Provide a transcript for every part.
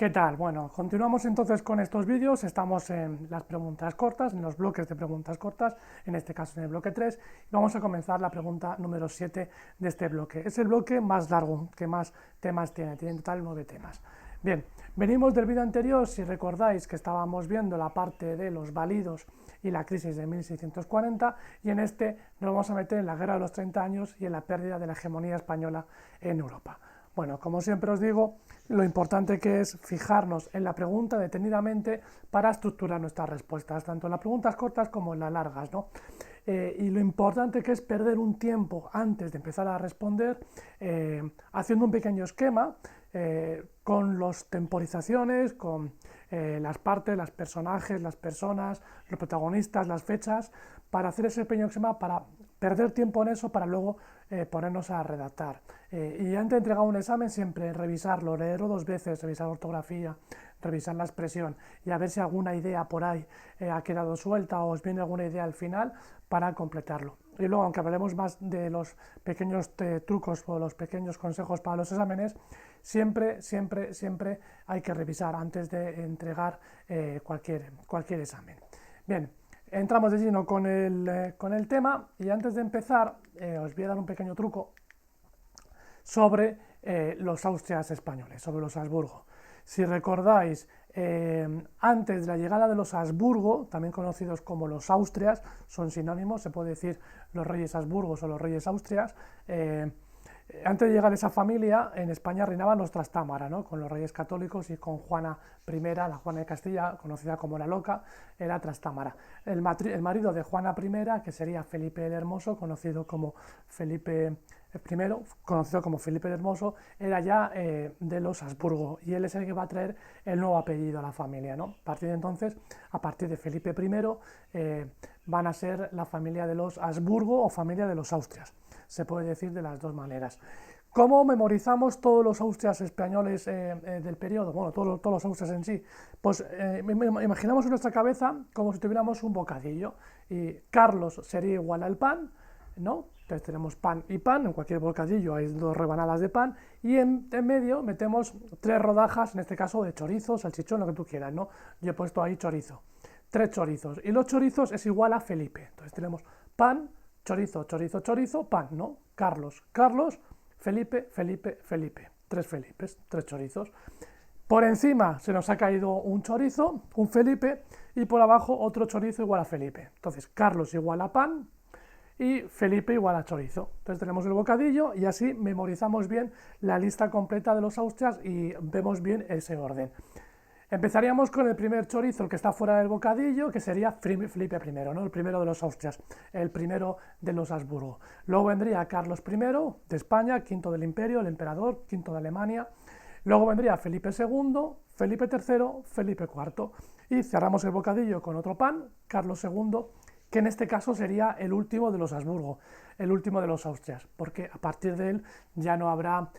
¿Qué tal? Bueno, continuamos entonces con estos vídeos, estamos en las preguntas cortas, en los bloques de preguntas cortas, en este caso en el bloque 3, y vamos a comenzar la pregunta número 7 de este bloque. Es el bloque más largo, que más temas tiene en total 9 temas. Bien, venimos del vídeo anterior, si recordáis que estábamos viendo la parte de los válidos y la crisis de 1640, y en este nos vamos a meter en la guerra de los 30 años y en la pérdida de la hegemonía española en Europa. Bueno, como siempre os digo, lo importante que es fijarnos en la pregunta detenidamente para estructurar nuestras respuestas, tanto en las preguntas cortas como en las largas, ¿no? Y lo importante que es perder un tiempo antes de empezar a responder, haciendo un pequeño esquema con las temporizaciones, con las partes, los personajes, las personas, los protagonistas, las fechas, para hacer ese pequeño esquema, para perder tiempo en eso, para luego ponernos a redactar. Y antes de entregar un examen, siempre revisarlo, leerlo 2 veces, revisar la ortografía, revisar la expresión y a ver si alguna idea por ahí ha quedado suelta o os viene alguna idea al final para completarlo. Y luego, aunque hablaremos más de los pequeños trucos o los pequeños consejos para los exámenes, siempre hay que revisar antes de entregar cualquier examen. Bien, entramos de lleno con el tema y antes de empezar os voy a dar un pequeño truco sobre los Austrias españoles, sobre los Habsburgo. Si recordáis, antes de la llegada de los Habsburgo, también conocidos como los Austrias, son sinónimos, se puede decir los reyes Habsburgos o los reyes Austrias, antes de llegar a esa familia, en España reinaban los Trastámara, ¿no? Con los reyes católicos y con Juana I, la Juana de Castilla, conocida como la Loca, era Trastámara. El marido de Juana I, que sería Felipe el Hermoso, conocido como Felipe el Hermoso, era ya de los Habsburgo, y él es el que va a traer el nuevo apellido a la familia, ¿no? A partir de entonces, a partir de Felipe I, van a ser la familia de los Habsburgo o familia de los Austrias. Se puede decir de las dos maneras. ¿Cómo memorizamos todos los Austrias españoles del periodo? Bueno, todos los Austrias en sí. Pues imaginamos en nuestra cabeza como si tuviéramos un bocadillo y Carlos sería igual al pan, ¿no? Entonces tenemos pan y pan, en cualquier bocadillo hay 2 rebanadas de pan y en medio metemos 3 rodajas, en este caso de chorizo, salchichón, lo que tú quieras, ¿no? Yo he puesto ahí chorizo, 3 chorizos y los chorizos es igual a Felipe. Entonces tenemos pan, chorizo, chorizo, chorizo, pan, ¿no? Carlos, Carlos, Felipe, Felipe, Felipe. 3 Felipes, 3 chorizos. Por encima se nos ha caído un chorizo, un Felipe, y por abajo otro chorizo igual a Felipe. Entonces, Carlos igual a pan y Felipe igual a chorizo. Entonces tenemos el bocadillo y así memorizamos bien la lista completa de los Austrias y vemos bien ese orden. Empezaríamos con el primer chorizo, el que está fuera del bocadillo, que sería Felipe I, ¿no? El primero de los Austrias, el primero de los Habsburgo. Luego vendría Carlos I de España, quinto del imperio, el emperador, quinto de Alemania. Luego vendría Felipe II, Felipe III, Felipe IV. Y cerramos el bocadillo con otro pan, Carlos II, que en este caso sería el último de los Habsburgo, el último de los Austrias, porque a partir de él ya no habrá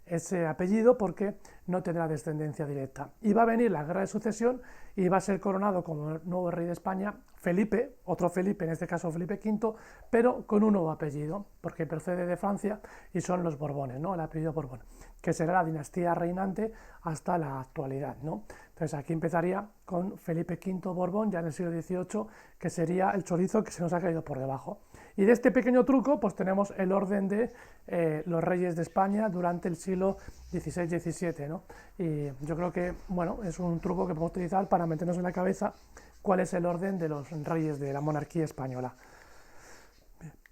ese apellido porque no tendrá descendencia directa. Y va a venir la guerra de sucesión y va a ser coronado como nuevo rey de España Felipe, otro Felipe, en este caso Felipe V, pero con un nuevo apellido, porque procede de Francia y son los Borbones, ¿no? El apellido Borbón, que será la dinastía reinante hasta la actualidad, ¿no? Entonces aquí empezaría con Felipe V Borbón, ya en el siglo XVIII, que sería el chorizo que se nos ha caído por debajo. Y de este pequeño truco, pues tenemos el orden de los reyes de España durante el siglo XVI-XVII, ¿no? Y yo creo que, bueno, es un truco que podemos utilizar para meternos en la cabeza cuál es el orden de los reyes de la monarquía española.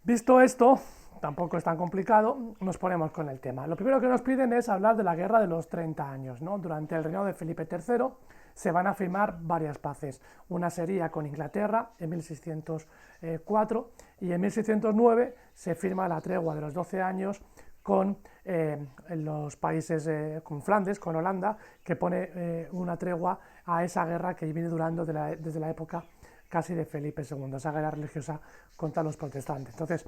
Visto esto, tampoco es tan complicado, nos ponemos con el tema. Lo primero que nos piden es hablar de la guerra de los 30 años, ¿no? Durante el reinado de Felipe III se van a firmar varias paces. Una sería con Inglaterra en 1604 y en 1609 se firma la tregua de los 12 años con los países, con Flandes, con Holanda, que pone una tregua a esa guerra que viene durando desde la época casi de Felipe II, esa guerra religiosa contra los protestantes. Entonces,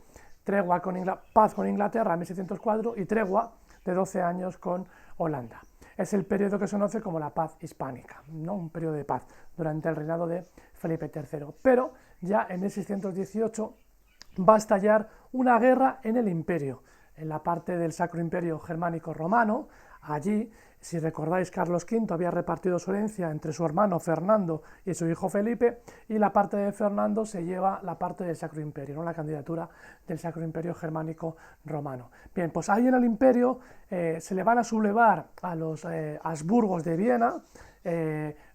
paz con Inglaterra en 1604 y tregua de 12 años con Holanda. Es el periodo que se conoce como la paz hispánica, ¿no? Un periodo de paz durante el reinado de Felipe III. Pero ya en 1618 va a estallar una guerra en el imperio. en la parte del Sacro Imperio Germánico Romano. Allí, si recordáis, Carlos V había repartido su herencia entre su hermano Fernando y su hijo Felipe, y la parte de Fernando se lleva la parte del Sacro Imperio, ¿no? La candidatura del Sacro Imperio Germánico Romano. Bien, pues ahí en el imperio se le van a sublevar a los Habsburgos de Viena,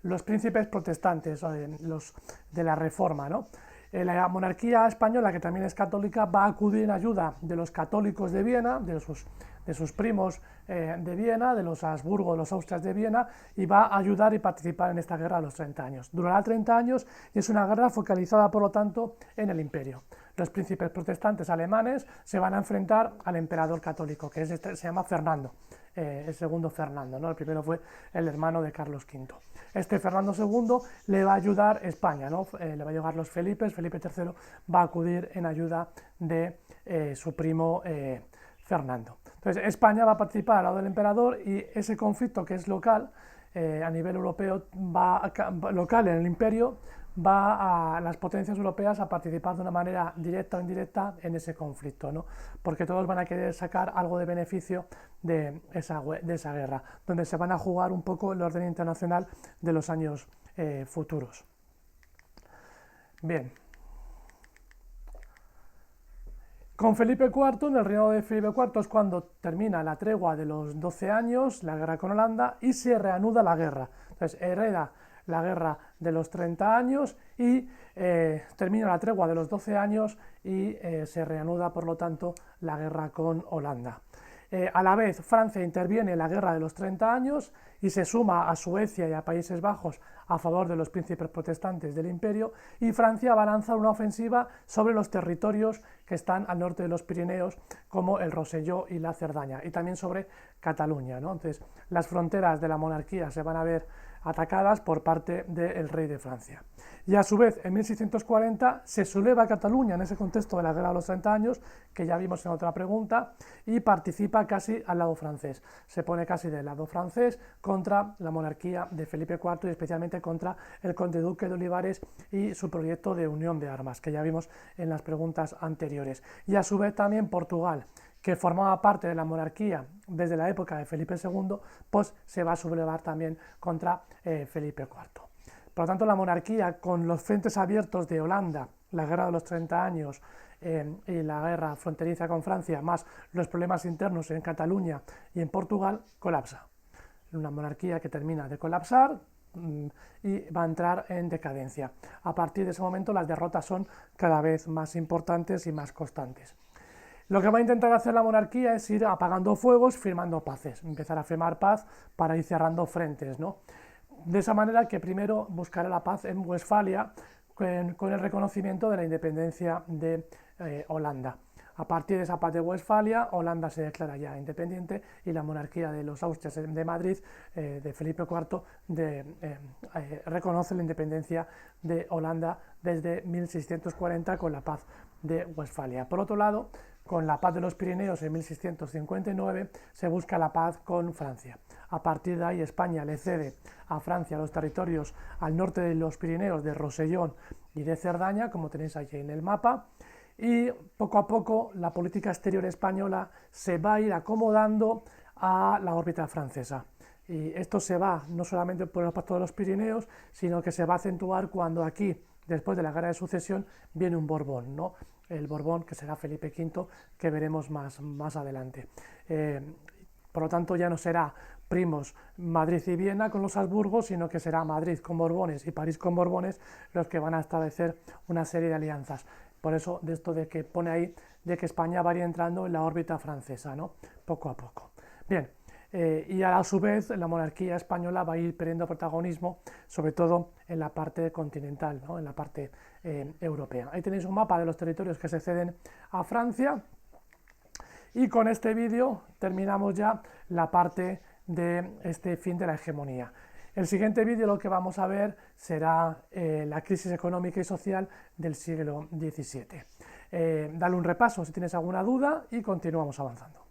los príncipes protestantes, los de la Reforma, ¿no? La monarquía española, que también es católica, va a acudir en ayuda de los católicos de Viena, de sus primos de Viena, de los Habsburgo, de los Austrias de Viena, y va a ayudar y participar en esta guerra a los 30 años. Durará 30 años y es una guerra focalizada, por lo tanto, en el imperio. Los príncipes protestantes alemanes se van a enfrentar al emperador católico, que se llama Fernando, el segundo Fernando, ¿no? El primero fue el hermano de Carlos V. Este Fernando II le va a ayudar España, ¿no? Le va a llegar los Felipes. Felipe III va a acudir en ayuda de su primo Fernando. Entonces, España va a participar al lado del emperador, y ese conflicto, que es local, a nivel europeo, local en el imperio, va a las potencias europeas a participar de una manera directa o indirecta en ese conflicto, ¿no? Porque todos van a querer sacar algo de beneficio de esa guerra, donde se van a jugar un poco el orden internacional de los años futuros. Bien. Con Felipe IV, en el reinado de Felipe IV, es cuando termina la tregua de los 12 años, la guerra con Holanda, y se reanuda la guerra. Entonces, hereda la guerra de los 30 años y termina la tregua de los 12 años y se reanuda, por lo tanto, la guerra con Holanda. A la vez, Francia interviene en la guerra de los 30 años y se suma a Suecia y a Países Bajos a favor de los príncipes protestantes del imperio, y Francia va a lanzar una ofensiva sobre los territorios que están al norte de los Pirineos, como el Roselló y la Cerdaña, y también sobre Cataluña, ¿no? Entonces, las fronteras de la monarquía se van a ver atacadas por parte del rey de Francia. Y a su vez, en 1640 se subleva Cataluña en ese contexto de la guerra de los 30 años, que ya vimos en otra pregunta, y participa casi al lado francés. Se pone casi del lado francés contra la monarquía de Felipe IV, y especialmente contra el conde duque de Olivares y su proyecto de unión de armas, que ya vimos en las preguntas anteriores. Y a su vez también Portugal, que formaba parte de la monarquía desde la época de Felipe II, pues se va a sublevar también contra Felipe IV. Por lo tanto, la monarquía, con los frentes abiertos de Holanda, la guerra de los 30 años y la guerra fronteriza con Francia, más los problemas internos en Cataluña y en Portugal, colapsa. Una monarquía que termina de colapsar y va a entrar en decadencia. A partir de ese momento, las derrotas son cada vez más importantes y más constantes. Lo que va a intentar hacer la monarquía es ir apagando fuegos, firmando paces, empezar a firmar paz para ir cerrando frentes, ¿no? De esa manera que primero buscará la paz en Westfalia con el reconocimiento de la independencia de Holanda. A partir de esa paz de Westfalia, Holanda se declara ya independiente y la monarquía de los Austrias de Madrid, de Felipe IV, reconoce la independencia de Holanda desde 1640 con la paz de Westfalia. Por otro lado, con la paz de los Pirineos en 1659 se busca la paz con Francia. A partir de ahí, España le cede a Francia los territorios al norte de los Pirineos de Rosellón y de Cerdaña, como tenéis aquí en el mapa, y poco a poco la política exterior española se va a ir acomodando a la órbita francesa. Y esto se va no solamente por el pacto de los Pirineos, sino que se va a acentuar cuando aquí, después de la guerra de sucesión, viene un Borbón, ¿no? El Borbón, que será Felipe V, que veremos más adelante. Por lo tanto, ya no será primos Madrid y Viena con los Habsburgos, sino que será Madrid con Borbones y París con Borbones los que van a establecer una serie de alianzas. Por eso, de esto de que pone ahí, de que España va a ir entrando en la órbita francesa, ¿no? Poco a poco. Bien, y a su vez la monarquía española va a ir perdiendo protagonismo, sobre todo en la parte continental, ¿no? En la parte europea. Ahí tenéis un mapa de los territorios que se ceden a Francia, y con este vídeo terminamos ya la parte de este fin de la hegemonía. El siguiente vídeo lo que vamos a ver será la crisis económica y social del siglo XVII. Dale un repaso si tienes alguna duda y continuamos avanzando.